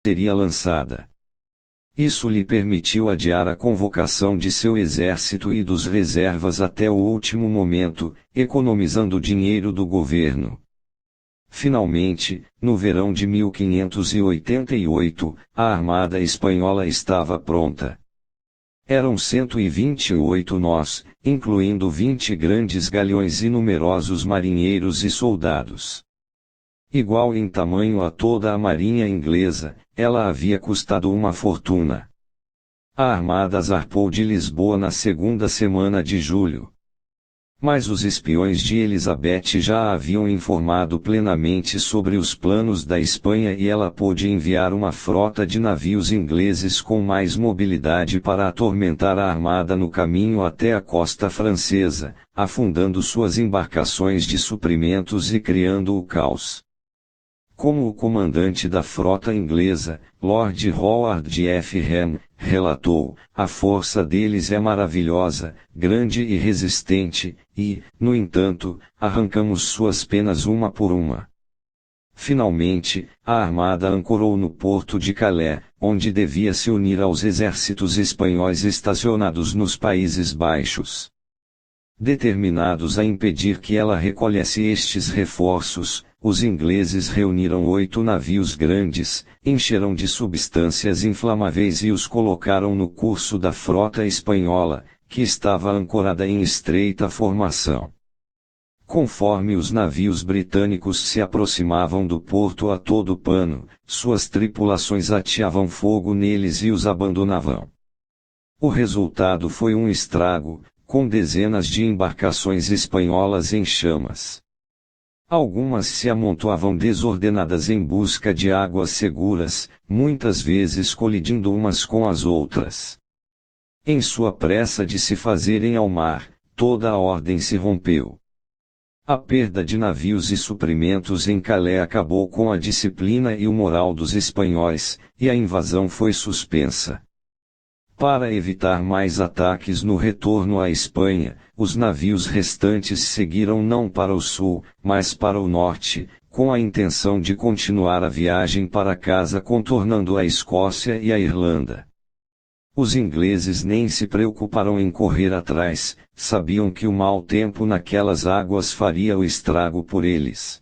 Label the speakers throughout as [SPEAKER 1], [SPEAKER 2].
[SPEAKER 1] seria lançada. Isso lhe permitiu adiar a convocação de seu exército e dos reservas até o último momento, economizando dinheiro do governo. Finalmente, no verão de 1588, a armada espanhola estava pronta. Eram 128 nós, incluindo 20 grandes galeões e numerosos marinheiros e soldados. Igual em tamanho a toda a marinha inglesa, ela havia custado uma fortuna. A armada zarpou de Lisboa na segunda semana de julho. Mas os espiões de Elizabeth já a haviam informado plenamente sobre os planos da Espanha e ela pôde enviar uma frota de navios ingleses com mais mobilidade para atormentar a armada no caminho até a costa francesa, afundando suas embarcações de suprimentos e criando o caos. Como o comandante da frota inglesa, Lord Howard F. Ham, relatou, a força deles é maravilhosa, grande e resistente, e, no entanto, arrancamos suas penas uma por uma. Finalmente, a armada ancorou no porto de Calais, onde devia se unir aos exércitos espanhóis estacionados nos Países Baixos. Determinados a impedir que ela recolhesse estes reforços, os ingleses reuniram 8 navios grandes, encheram de substâncias inflamáveis e os colocaram no curso da frota espanhola, que estava ancorada em estreita formação. Conforme os navios britânicos se aproximavam do porto a todo pano, suas tripulações ateavam fogo neles e os abandonavam. O resultado foi um estrago, com dezenas de embarcações espanholas em chamas. Algumas se amontoavam desordenadas em busca de águas seguras, muitas vezes colidindo umas com as outras. Em sua pressa de se fazerem ao mar, toda a ordem se rompeu. A perda de navios e suprimentos em Calais acabou com a disciplina e o moral dos espanhóis, e a invasão foi suspensa. Para evitar mais ataques no retorno à Espanha, os navios restantes seguiram não para o sul, mas para o norte, com a intenção de continuar a viagem para casa contornando a Escócia e a Irlanda. Os ingleses nem se preocuparam em correr atrás, sabiam que o mau tempo naquelas águas faria o estrago por eles.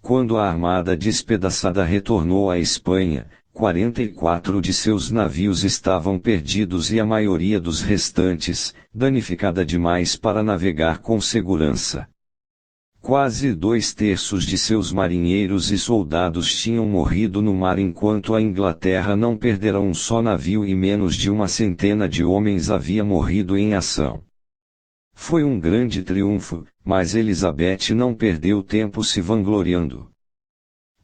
[SPEAKER 1] Quando a armada despedaçada retornou à Espanha, 44 de seus navios estavam perdidos e a maioria dos restantes, danificada demais para navegar com segurança. Quase 2/3 de seus marinheiros e soldados tinham morrido no mar enquanto a Inglaterra não perdera um só navio e menos de 100 de homens havia morrido em ação. Foi um grande triunfo, mas Elizabeth não perdeu tempo se vangloriando.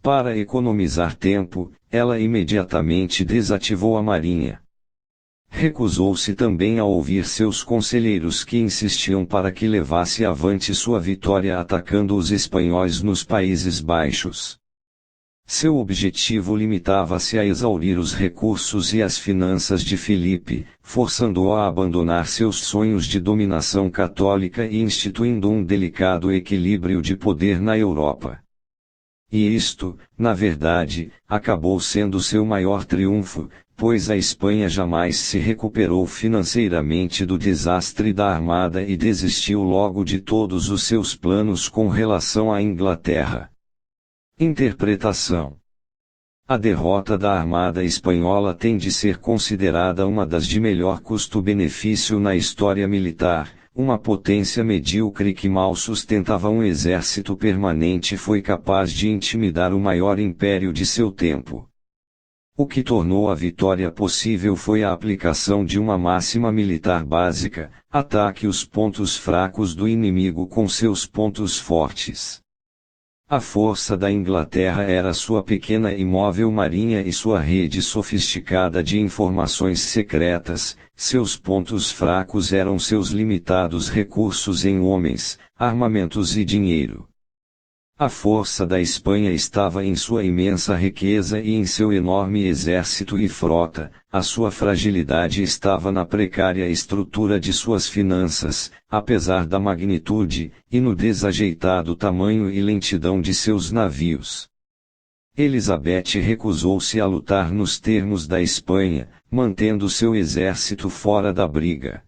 [SPEAKER 1] Para economizar tempo, ela imediatamente desativou a marinha. Recusou-se também a ouvir seus conselheiros que insistiam para que levasse avante sua vitória atacando os espanhóis nos Países Baixos. Seu objetivo limitava-se a exaurir os recursos e as finanças de Filipe, forçando-o a abandonar seus sonhos de dominação católica e instituindo um delicado equilíbrio de poder na Europa. E isto, na verdade, acabou sendo seu maior triunfo, pois a Espanha jamais se recuperou financeiramente do desastre da armada e desistiu logo de todos os seus planos com relação à Inglaterra. Interpretação: a derrota da armada espanhola tem de ser considerada uma das de melhor custo-benefício na história militar. Uma potência medíocre que mal sustentava um exército permanente foi capaz de intimidar o maior império de seu tempo. O que tornou a vitória possível foi a aplicação de uma máxima militar básica: ataque os pontos fracos do inimigo com seus pontos fortes. A força da Inglaterra era sua pequena e móvel marinha e sua rede sofisticada de informações secretas, seus pontos fracos eram seus limitados recursos em homens, armamentos e dinheiro. A força da Espanha estava em sua imensa riqueza e em seu enorme exército e frota, a sua fragilidade estava na precária estrutura de suas finanças, apesar da magnitude, e no desajeitado tamanho e lentidão de seus navios. Elizabeth recusou-se a lutar nos termos da Espanha, mantendo seu exército fora da briga.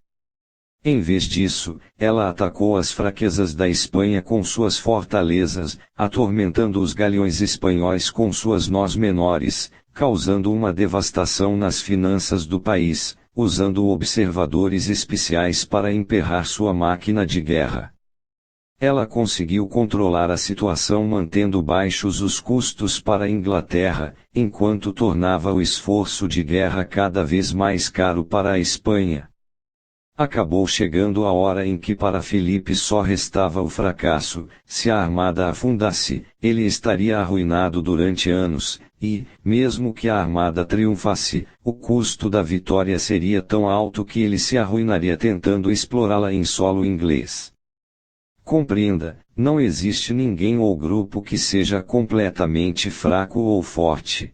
[SPEAKER 1] Em vez disso, ela atacou as fraquezas da Espanha com suas fortalezas, atormentando os galeões espanhóis com suas nós menores, causando uma devastação nas finanças do país, usando observadores especiais para emperrar sua máquina de guerra. Ela conseguiu controlar a situação mantendo baixos os custos para a Inglaterra, enquanto tornava o esforço de guerra cada vez mais caro para a Espanha. Acabou chegando a hora em que para Felipe só restava o fracasso. Se a armada afundasse, ele estaria arruinado durante anos, e, mesmo que a armada triunfasse, o custo da vitória seria tão alto que ele se arruinaria tentando explorá-la em solo inglês. Compreenda, não existe ninguém ou grupo que seja completamente fraco ou forte.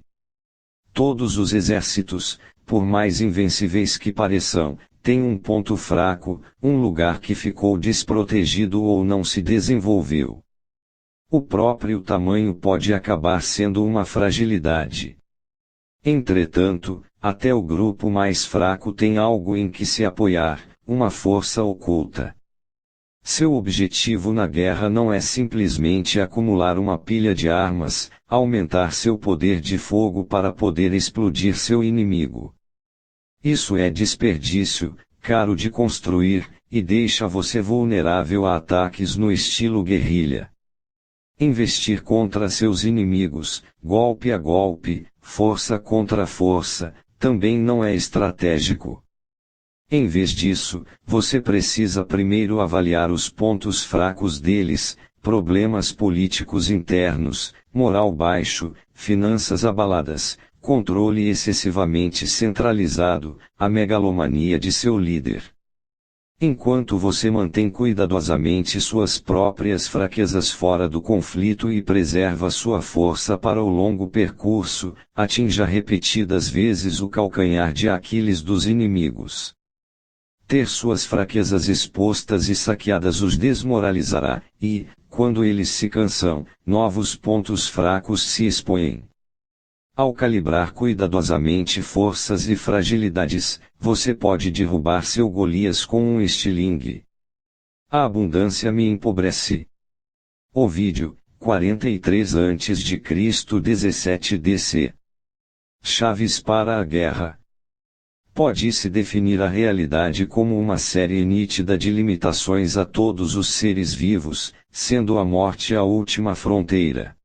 [SPEAKER 1] Todos os exércitos, por mais invencíveis que pareçam, têm um ponto fraco, um lugar que ficou desprotegido ou não se desenvolveu. O próprio tamanho pode acabar sendo uma fragilidade. Entretanto, até o grupo mais fraco tem algo em que se apoiar, uma força oculta. Seu objetivo na guerra não é simplesmente acumular uma pilha de armas, aumentar seu poder de fogo para poder explodir seu inimigo. Isso é desperdício, caro de construir, e deixa você vulnerável a ataques no estilo guerrilha. Investir contra seus inimigos, golpe a golpe, força contra força, também não é estratégico. Em vez disso, você precisa primeiro avaliar os pontos fracos deles, problemas políticos internos, moral baixo, finanças abaladas, controle excessivamente centralizado, a megalomania de seu líder. Enquanto você mantém cuidadosamente suas próprias fraquezas fora do conflito e preserva sua força para o longo percurso, atinja repetidas vezes o calcanhar de Aquiles dos inimigos. Ter suas fraquezas expostas e saqueadas os desmoralizará, e, quando eles se cansam, novos pontos fracos se expõem. Ao calibrar cuidadosamente forças e fragilidades, você pode derrubar seu Golias com um estilingue. A abundância me empobrece. Ovídio, 43 a.C. 17 DC. Chaves para a guerra. Pode-se definir a realidade como uma série nítida de limitações a todos os seres vivos, sendo a morte a última fronteira.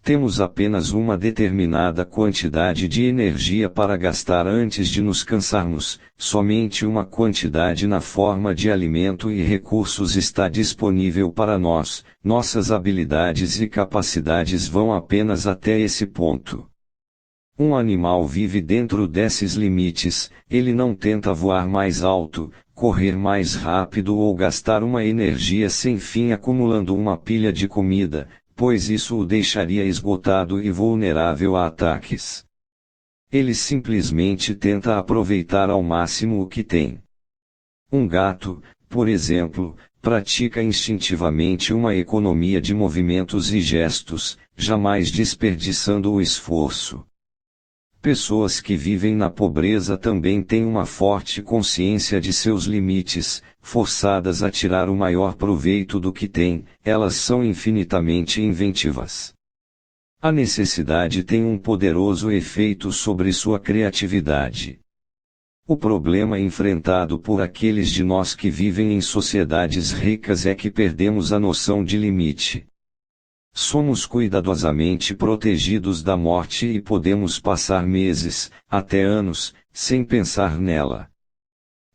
[SPEAKER 1] Temos apenas uma determinada quantidade de energia para gastar antes de nos cansarmos, somente uma quantidade na forma de alimento e recursos está disponível para nós, nossas habilidades e capacidades vão apenas até esse ponto. Um animal vive dentro desses limites, ele não tenta voar mais alto, correr mais rápido ou gastar uma energia sem fim acumulando uma pilha de comida, pois isso o deixaria esgotado e vulnerável a ataques. Ele simplesmente tenta aproveitar ao máximo o que tem. Um gato, por exemplo, pratica instintivamente uma economia de movimentos e gestos, jamais desperdiçando o esforço. Pessoas que vivem na pobreza também têm uma forte consciência de seus limites, forçadas a tirar o maior proveito do que têm, elas são infinitamente inventivas. A necessidade tem um poderoso efeito sobre sua criatividade. O problema enfrentado por aqueles de nós que vivem em sociedades ricas é que perdemos a noção de limite. Somos cuidadosamente protegidos da morte e podemos passar meses, até anos, sem pensar nela.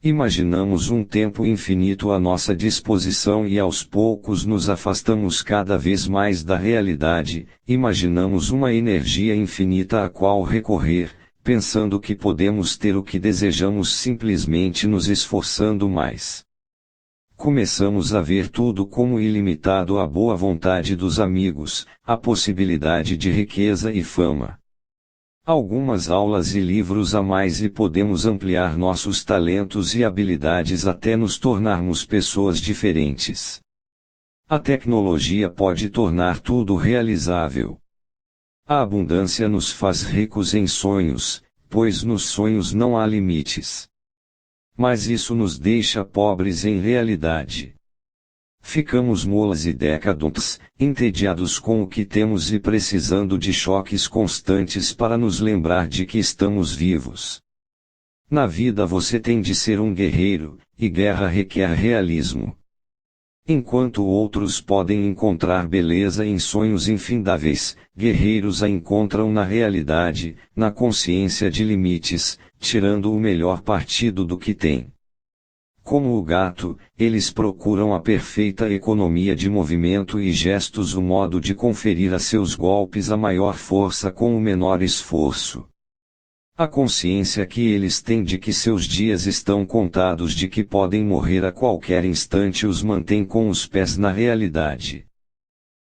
[SPEAKER 1] Imaginamos um tempo infinito à nossa disposição e aos poucos nos afastamos cada vez mais da realidade, imaginamos uma energia infinita a qual recorrer, pensando que podemos ter o que desejamos simplesmente nos esforçando mais. Começamos a ver tudo como ilimitado à boa vontade dos amigos, a possibilidade de riqueza e fama. Algumas aulas e livros a mais e podemos ampliar nossos talentos e habilidades até nos tornarmos pessoas diferentes. A tecnologia pode tornar tudo realizável. A abundância nos faz ricos em sonhos, pois nos sonhos não há limites. Mas isso nos deixa pobres em realidade. Ficamos molas e decadentes, entediados com o que temos e precisando de choques constantes para nos lembrar de que estamos vivos. Na vida você tem de ser um guerreiro, e guerra requer realismo. Enquanto outros podem encontrar beleza em sonhos infindáveis, guerreiros a encontram na realidade, na consciência de limites, tirando o melhor partido do que têm. Como o gato, eles procuram a perfeita economia de movimento e gestos, o modo de conferir a seus golpes a maior força com o menor esforço. A consciência que eles têm de que seus dias estão contados, de que podem morrer a qualquer instante, os mantém com os pés na realidade.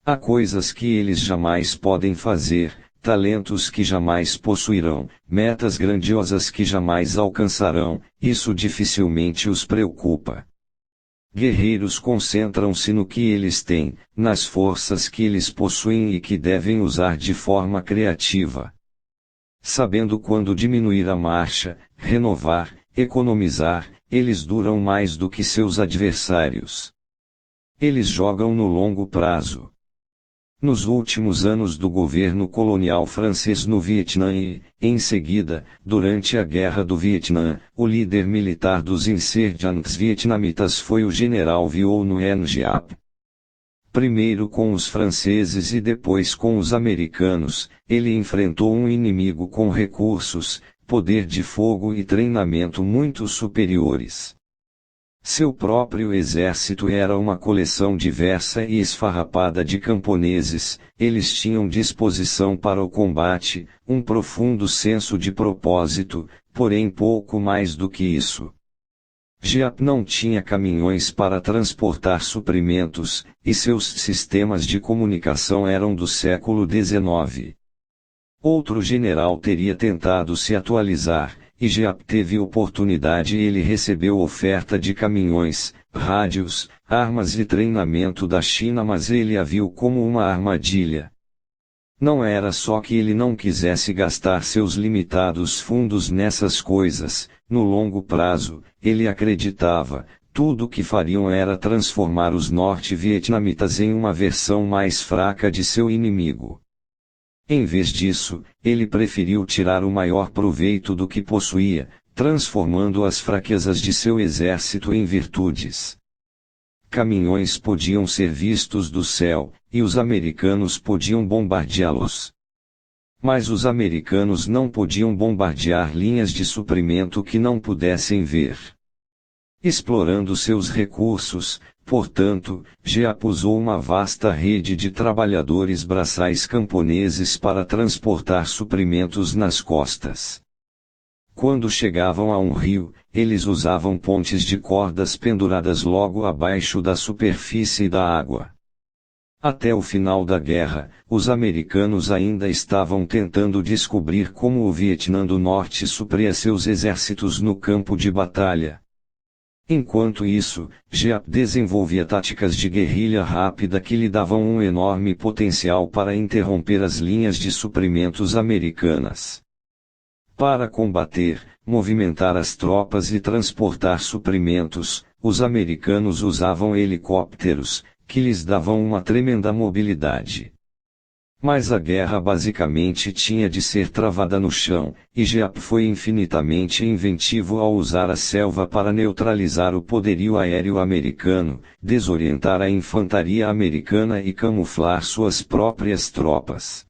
[SPEAKER 1] Há coisas que eles jamais podem fazer, talentos que jamais possuirão, metas grandiosas que jamais alcançarão, isso dificilmente os preocupa. Guerreiros concentram-se no que eles têm, nas forças que eles possuem e que devem usar de forma criativa. Sabendo quando diminuir a marcha, renovar, economizar, eles duram mais do que seus adversários. Eles jogam no longo prazo. Nos últimos anos do governo colonial francês no Vietnã e, em seguida, durante a Guerra do Vietnã, o líder militar dos insurgentes vietnamitas foi o general Viô Nguyen Giap. Primeiro com os franceses e depois com os americanos, ele enfrentou um inimigo com recursos, poder de fogo e treinamento muito superiores. Seu próprio exército era uma coleção diversa e esfarrapada de camponeses, eles tinham disposição para o combate, um profundo senso de propósito, porém pouco mais do que isso. Giap não tinha caminhões para transportar suprimentos, e seus sistemas de comunicação eram do século XIX. Outro general teria tentado se atualizar, e Giap teve oportunidade. Ele recebeu oferta de caminhões, rádios, armas e treinamento da China, mas ele a viu como uma armadilha. Não era só que ele não quisesse gastar seus limitados fundos nessas coisas, no longo prazo, ele acreditava, tudo o que fariam era transformar os norte-vietnamitas em uma versão mais fraca de seu inimigo. Em vez disso, ele preferiu tirar o maior proveito do que possuía, transformando as fraquezas de seu exército em virtudes. Caminhões podiam ser vistos do céu, e os americanos podiam bombardeá-los. Mas os americanos não podiam bombardear linhas de suprimento que não pudessem ver. Explorando seus recursos, portanto, Giap usou uma vasta rede de trabalhadores braçais camponeses para transportar suprimentos nas costas. Quando chegavam a um rio, eles usavam pontes de cordas penduradas logo abaixo da superfície da água. Até o final da guerra, os americanos ainda estavam tentando descobrir como o Vietnã do Norte supria seus exércitos no campo de batalha. Enquanto isso, Giap desenvolvia táticas de guerrilha rápida que lhe davam um enorme potencial para interromper as linhas de suprimentos americanas. Para combater, movimentar as tropas e transportar suprimentos, os americanos usavam helicópteros, que lhes davam uma tremenda mobilidade. Mas a guerra basicamente tinha de ser travada no chão, e Giap foi infinitamente inventivo ao usar a selva para neutralizar o poderio aéreo americano, desorientar a infantaria americana e camuflar suas próprias tropas.